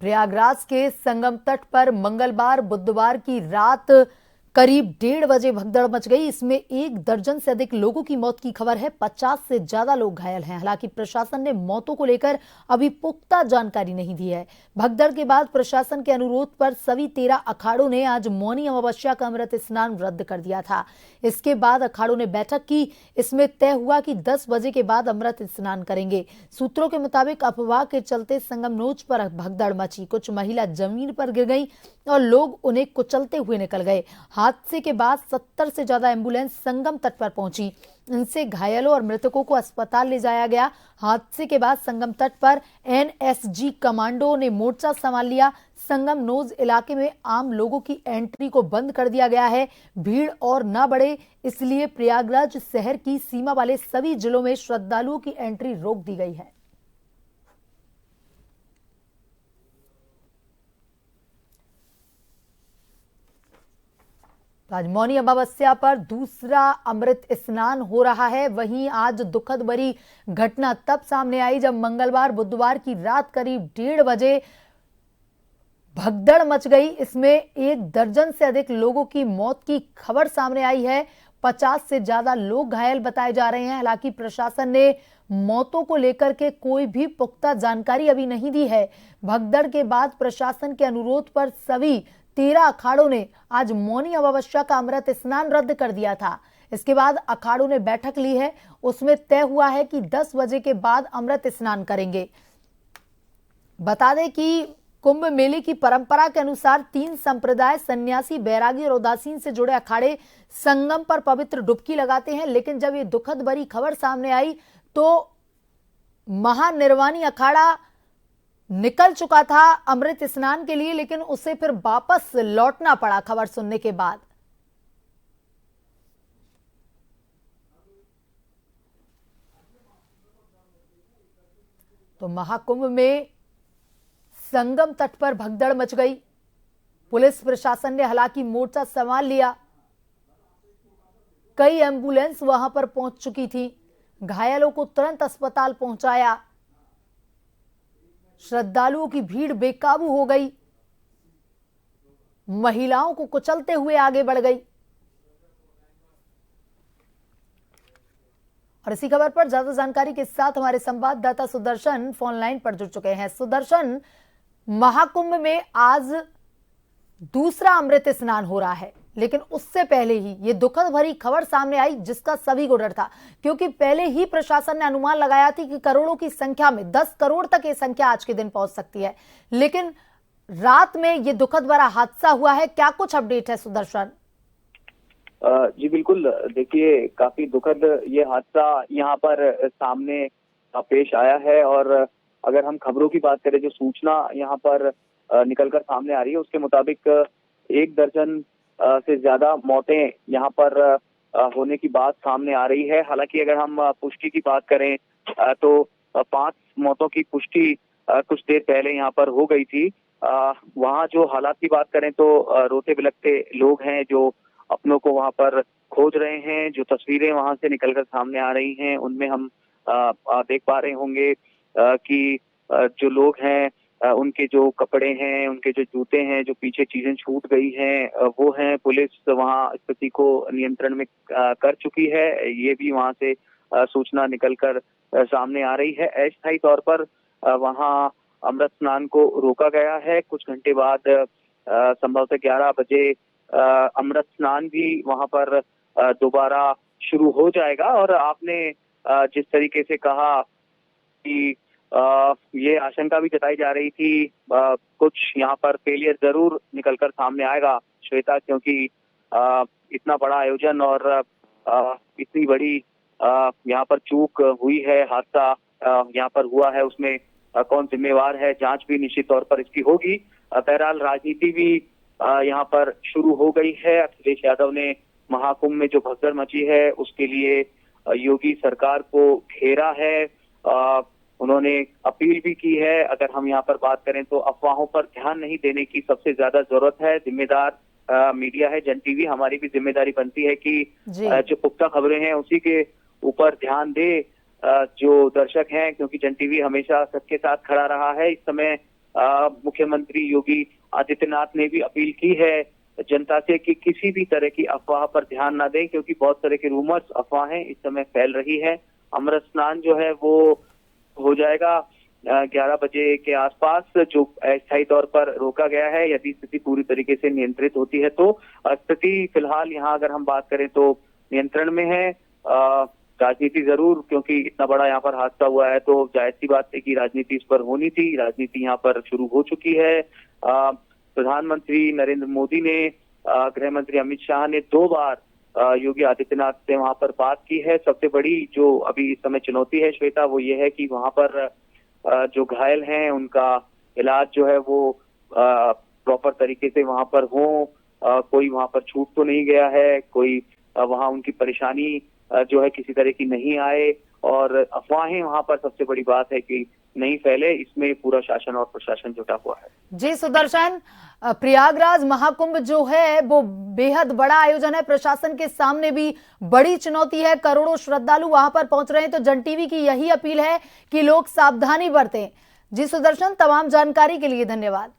प्रयागराज के संगम तट पर मंगलवार बुधवार की रात करीब 1:30 बजे भगदड़ मच गई। इसमें 1 दर्जन से अधिक लोगों की मौत की खबर है। 50 से ज्यादा लोग घायल हैं। हालांकि प्रशासन ने मौतों को लेकर अभी पुख्ता जानकारी नहीं दी है। भगदड़ के बाद प्रशासन के अनुरोध पर सभी 13 अखाड़ों ने आज मौनी अमावस्या का अमृत स्नान रद्द कर दिया था। इसके बाद अखाड़ों ने बैठक की। इसमें तय हुआ कि 10 बजे के बाद अमृत स्नान करेंगे। सूत्रों के मुताबिक अफवाह के चलते संगम नोच पर भगदड़ मची। कुछ महिला जमीन पर गिर गई और लोग उन्हें कुचलते हुए निकल गए। हादसे के बाद 70 से ज्यादा एम्बुलेंस संगम तट पर पहुंची। इनसे घायलों और मृतकों को अस्पताल ले जाया गया। हादसे के बाद संगम तट पर एनएसजी कमांडो ने मोर्चा संभाल लिया। संगम नोज इलाके में आम लोगों की एंट्री को बंद कर दिया गया है। भीड़ और न बढ़े इसलिए प्रयागराज शहर की सीमा वाले सभी जिलों में श्रद्धालुओं की एंट्री रोक दी गई है। आज मौनी अमावस्या पर दूसरा अमृत स्नान हो रहा है। वहीं आज दुखद भरी घटना तब सामने आई जब मंगलवार बुधवार की रात करीब 1:30 बजे भगदड़ मच गई। इसमें 1 दर्जन से अधिक लोगों की मौत की खबर सामने आई है। 50 से ज्यादा लोग घायल बताए जा रहे हैं। हालांकि प्रशासन ने मौतों को लेकर के कोई भी पुख्ता जानकारी अभी नहीं दी है। भगदड़ के बाद प्रशासन के अनुरोध पर सभी 13 अखाड़ों ने आज मौनी अमावस्या का अमृत स्नान रद्द कर दिया था। इसके बाद अखाड़ों ने बैठक ली है। उसमें तय हुआ है कि 10 बजे के बाद अमृत स्नान करेंगे। बता दें कि कुंभ मेले की परंपरा के अनुसार 3 संप्रदाय सन्यासी, बैरागी और उदासीन से जुड़े अखाड़े संगम पर पवित्र डुबकी लगाते हैं। लेकिन जब ये दुखद भरी खबर सामने आई तो महानिर्वाणी अखाड़ा निकल चुका था अमृत स्नान के लिए, लेकिन उसे फिर वापस लौटना पड़ा खबर सुनने के बाद। तो महाकुंभ में संगम तट पर भगदड़ मच गई। पुलिस प्रशासन ने हालांकि मोर्चा संभाल लिया। कई एम्बुलेंस वहां पर पहुंच चुकी थी। घायलों को तुरंत अस्पताल पहुंचाया। श्रद्धालुओं की भीड़ बेकाबू हो गई। महिलाओं को कुचलते हुए आगे बढ़ गई। और इसी खबर पर ज्यादा जानकारी के साथ हमारे संवाददाता सुदर्शन फोन लाइन पर जुड़ चुके हैं। सुदर्शन, महाकुंभ में आज दूसरा अमृत स्नान हो रहा है, लेकिन उससे पहले ही ये दुखद भरी खबर सामने आई जिसका सभी को डर था, क्योंकि पहले ही प्रशासन ने अनुमान लगाया था कि करोड़ों की संख्या में 10 करोड़ तक ये संख्या आज के दिन पहुंच सकती है। लेकिन रात में ये दुखद भरा हादसा हुआ है। क्या कुछ अपडेट है सुदर्शन? जी बिल्कुल, देखिए काफी दुखद ये हादसा यहाँ पर सामने पेश आया है। और अगर हम खबरों की बात करें, जो सूचना यहाँ पर निकलकर सामने आ रही है, उसके मुताबिक 1 दर्जन से ज्यादा मौतें यहाँ पर होने की बात सामने आ रही है। हालांकि अगर हम पुष्टि की बात करें तो 5 मौतों की पुष्टि कुछ देर पहले यहाँ पर हो गई थी। वहाँ जो हालात की बात करें तो रोते बिलखते लोग हैं जो अपनों को वहां पर खोज रहे हैं। जो तस्वीरें वहां से निकलकर सामने आ रही हैं उनमें हम देख पा रहे होंगे कि जो लोग हैं उनके जो कपड़े हैं, उनके जो जूते हैं, जो पीछे चीजें छूट गई हैं वो हैं। पुलिस वहां स्थिति को नियंत्रण में कर चुकी है। ये भी वहां से सूचना निकलकर सामने आ रही है। अस्थायी तौर पर वहां अमृत स्नान को रोका गया है। कुछ घंटे बाद संभवतः 11 बजे अमृत स्नान भी वहां पर दोबारा शुरू हो जाएगा। और आपने जिस तरीके से कहा कि ये आशंका भी जताई जा रही थी, कुछ यहाँ पर फेलियर जरूर निकलकर सामने आएगा श्वेता, क्योंकि इतना बड़ा आयोजन और इतनी बड़ी यहाँ पर चूक हुई है, हादसा यहाँ पर हुआ है, उसमें कौन जिम्मेवार है, जांच भी निश्चित तौर पर इसकी होगी। बहरहाल राजनीति भी यहाँ पर शुरू हो गई है। अखिलेश यादव ने महाकुंभ में जो भगदड़ मची है उसके लिए योगी सरकार को घेरा है। उन्होंने अपील भी की है। अगर हम यहाँ पर बात करें तो अफवाहों पर ध्यान नहीं देने की सबसे ज्यादा जरूरत है। जिम्मेदार मीडिया है, जन टीवी, हमारी भी जिम्मेदारी बनती है कि जो पुख्ता खबरें हैं उसी के ऊपर ध्यान दे जो दर्शक हैं, क्योंकि जन टीवी हमेशा सबके साथ खड़ा रहा है। इस समय मुख्यमंत्री योगी आदित्यनाथ ने भी अपील की है जनता से कि किसी भी तरह की अफवाह पर ध्यान ना दें, क्योंकि बहुत तरह की रूमर्स, अफवाहें इस समय फैल रही है। अमृत स्नान जो है वो हो जाएगा 11 बजे के आसपास, जो अस्थायी तौर पर रोका गया है। यदि स्थिति पूरी तरीके से नियंत्रित होती है तो स्थिति फिलहाल यहाँ अगर हम बात करें तो नियंत्रण में है। राजनीति जरूर, क्योंकि इतना बड़ा यहाँ पर हादसा हुआ है तो जाहिर सी बात है कि राजनीति इस पर होनी थी। राजनीति यहाँ पर शुरू हो चुकी है। प्रधानमंत्री नरेंद्र मोदी ने, गृह मंत्री अमित शाह ने 2 बार योगी आदित्यनाथ से वहां पर बात की है। सबसे बड़ी जो अभी इस समय चुनौती है श्वेता, वो ये है कि वहां पर जो घायल हैं उनका इलाज जो है वो प्रॉपर तरीके से वहां पर हो। कोई वहां पर छूट तो नहीं गया है, कोई वहां उनकी परेशानी जो है किसी तरह की नहीं आए, और अफवाहें वहां पर सबसे बड़ी बात है कि नहीं फैले। इसमें पूरा शासन और प्रशासन जुटा हुआ है। जी सुदर्शन, प्रयागराज महाकुंभ जो है वो बेहद बड़ा आयोजन है, प्रशासन के सामने भी बड़ी चुनौती है। करोड़ों श्रद्धालु वहां पर पहुंच रहे हैं, तो जन टीवी की यही अपील है कि लोग सावधानी बरतें। जी सुदर्शन, तमाम जानकारी के लिए धन्यवाद।